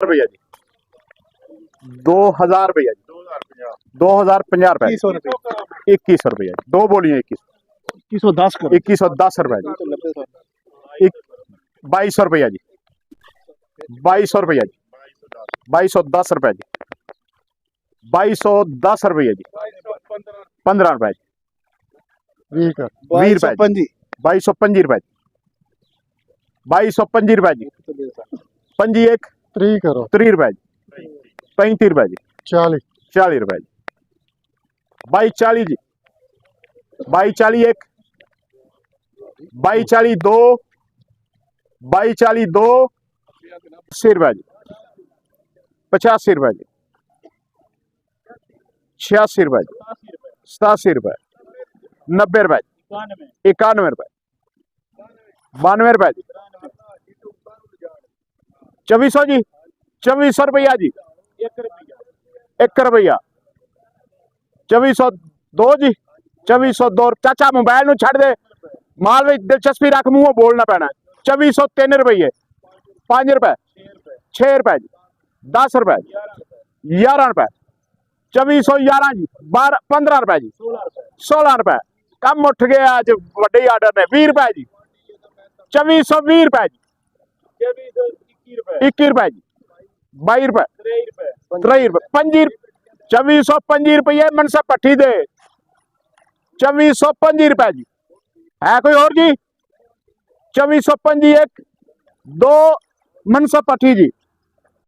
रुपया जी 2000 रुपया जी 2050 रुपया 2100 रुपया जी। दो बोलियां 2110 करो 2110 रुपया जी 2200 रुपया जी 2200 रुपया जी 2210 रुपया जी 2210 रुपया जी 15 रुपया जी 20 रुपया 2225 रुपया जी 2225 रुपया जी 51 3 करो 30 रुपया जी 35 रुपया जी 40 रुपया जी 2240 जी 2240 एक 2240 दो 2240 दो 80 रुपया जी 85 रुपया जी 86 रुपया जी 87 रुपया 90 रुपया जी 91 रुपया 92 रुपया जी 2400 जी 2400 रुपया जी 1 रुपया 2402 जी 2402 चाचा मोबाइल नूं छड़ दे माल में दिलचस्पी रख मूंहों बोलना पैना 2403 रुपये 5 रुपए 6 रुपए जी 10 रुपए 11 रुपए 2411 जी 15 रुपए जी 16 रुपए कम उठ गया अज वड्डे आर्डर ने 20 रुपए जी 2420 रुपए जी 21 रुपए जी 22 रुपए 23 रुपए 2425 रुपये मनसा पट्टी दे 2425 रुपए जी है कोई और जी 2425 एक दो मनसा पट्टी जी